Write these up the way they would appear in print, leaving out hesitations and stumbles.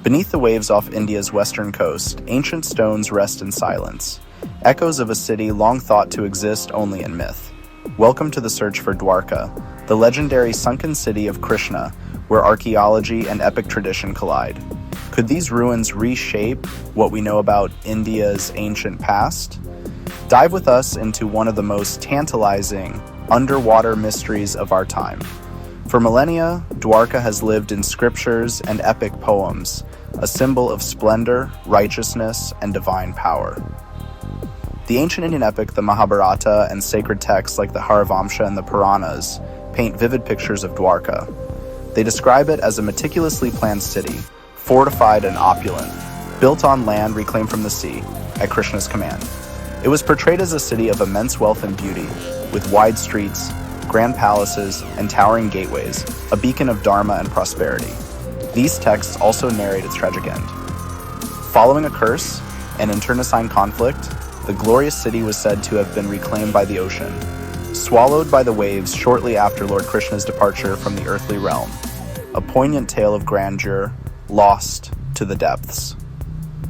Beneath the waves off India's western coast, ancient stones rest in silence, echoes of a city long thought to exist only in myth. Welcome to the search for Dwarka, the legendary sunken city of Krishna, where archaeology and epic tradition collide. Could these ruins reshape what we know about India's ancient past? Dive with us into one of the most tantalizing underwater mysteries of our time. For millennia, Dwarka has lived in scriptures and epic poems, a symbol of splendor, righteousness, and divine power. The ancient Indian epic, the Mahabharata, and sacred texts like the Harivamsha and the Puranas paint vivid pictures of Dwarka. They describe it as a meticulously planned city, fortified and opulent, built on land reclaimed from the sea, at Krishna's command. It was portrayed as a city of immense wealth and beauty, with wide streets, grand palaces, and towering gateways, a beacon of dharma and prosperity. These texts also narrate its tragic end. Following a curse and internecine conflict, the glorious city was said to have been reclaimed by the ocean, swallowed by the waves shortly after Lord Krishna's departure from the earthly realm, a poignant tale of grandeur, lost to the depths.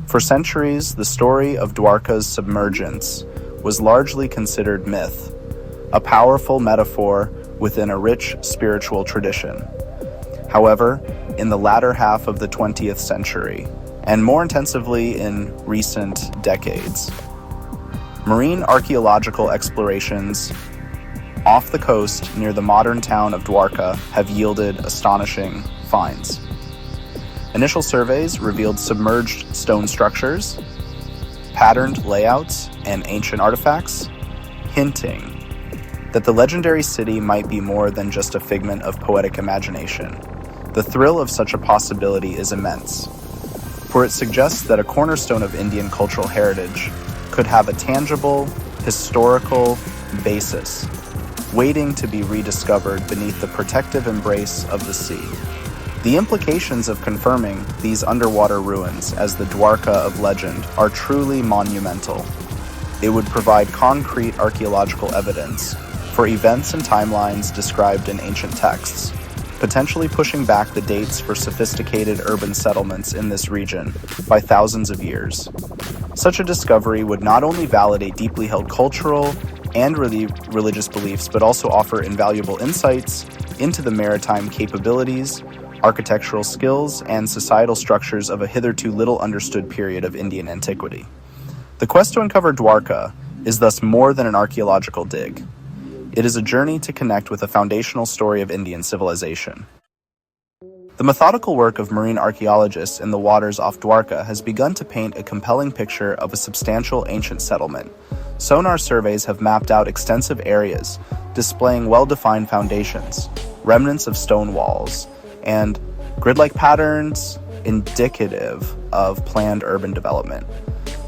For centuries, the story of Dwarka's submergence was largely considered myth, a powerful metaphor within a rich spiritual tradition. However, in the latter half of the 20th century, and more intensively in recent decades, marine archaeological explorations off the coast near the modern town of Dwarka have yielded astonishing finds. Initial surveys revealed submerged stone structures, patterned layouts, and ancient artifacts, hinting that the legendary city might be more than just a figment of poetic imagination. The thrill of such a possibility is immense, for it suggests that a cornerstone of Indian cultural heritage could have a tangible, historical basis, waiting to be rediscovered beneath the protective embrace of the sea. The implications of confirming these underwater ruins as the Dwarka of legend are truly monumental. It would provide concrete archaeological evidence for events and timelines described in ancient texts, potentially pushing back the dates for sophisticated urban settlements in this region by thousands of years. Such a discovery would not only validate deeply held cultural and religious beliefs, but also offer invaluable insights into the maritime capabilities, architectural skills, and societal structures of a hitherto little understood period of Indian antiquity. The quest to uncover Dwarka is thus more than an archaeological dig. It is a journey to connect with a foundational story of Indian civilization. The methodical work of marine archaeologists in the waters off Dwarka has begun to paint a compelling picture of a substantial ancient settlement. Sonar surveys have mapped out extensive areas, displaying well-defined foundations, remnants of stone walls, and grid-like patterns indicative of planned urban development.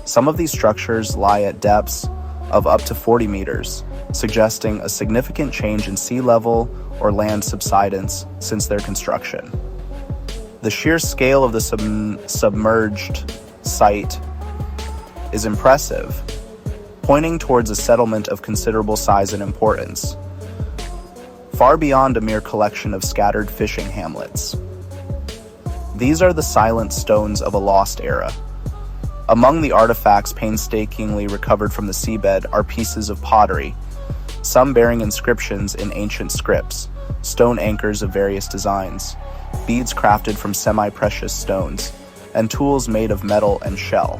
Some of these structures lie at depths of up to 40 meters, suggesting a significant change in sea level or land subsidence since their construction. The sheer scale of the submerged site is impressive, pointing towards a settlement of considerable size and importance, far beyond a mere collection of scattered fishing hamlets. These are the silent stones of a lost era. Among the artifacts painstakingly recovered from the seabed are pieces of pottery, some bearing inscriptions in ancient scripts, stone anchors of various designs, beads crafted from semi-precious stones, and tools made of metal and shell.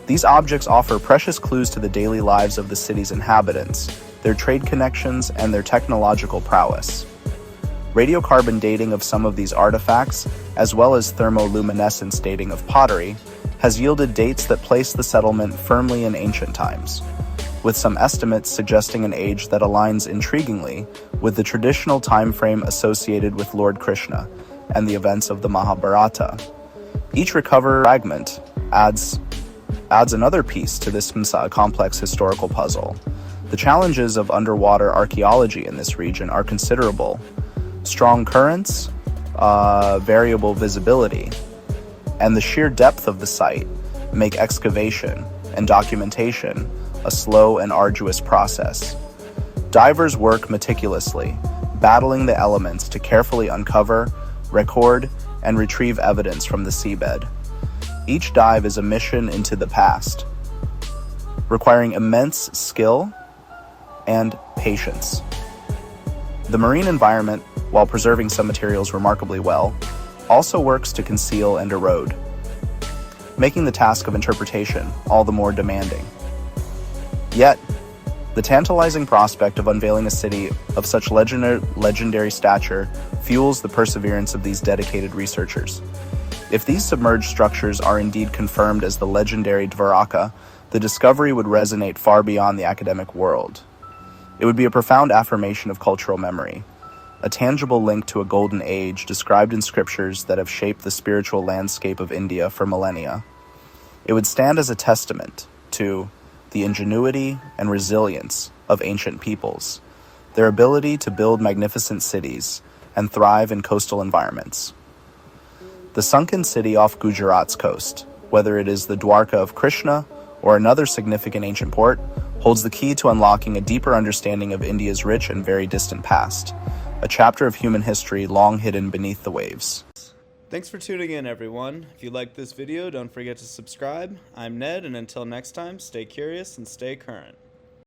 These objects offer precious clues to the daily lives of the city's inhabitants, their trade connections, and their technological prowess. Radiocarbon dating of some of these artifacts, as well as thermoluminescence dating of pottery, has yielded dates that place the settlement firmly in ancient times, with some estimates suggesting an age that aligns intriguingly with the traditional time frame associated with Lord Krishna and the events of the Mahabharata. Each recovered fragment adds another piece to this complex historical puzzle. The challenges of underwater archaeology in this region are considerable. Strong currents, variable visibility, and the sheer depth of the site make excavation and documentation a slow and arduous process. Divers work meticulously, battling the elements to carefully uncover, record, and retrieve evidence from the seabed. Each dive is a mission into the past, requiring immense skill and patience. The marine environment, while preserving some materials remarkably well, also works to conceal and erode, making the task of interpretation all the more demanding. Yet, the tantalizing prospect of unveiling a city of such legendary stature fuels the perseverance of these dedicated researchers. If these submerged structures are indeed confirmed as the legendary Dwarka, the discovery would resonate far beyond the academic world. It would be a profound affirmation of cultural memory, a tangible link to a golden age described in scriptures that have shaped the spiritual landscape of India for millennia. It would stand as a testament to the ingenuity and resilience of ancient peoples, their ability to build magnificent cities and thrive in coastal environments. The sunken city off Gujarat's coast, whether it is the Dwarka of Krishna or another significant ancient port, holds the key to unlocking a deeper understanding of India's rich and very distant past, a chapter of human history long hidden beneath the waves. Thanks for tuning in, everyone. If you liked this video, don't forget to subscribe. I'm Ned, and until next time, stay curious and stay current.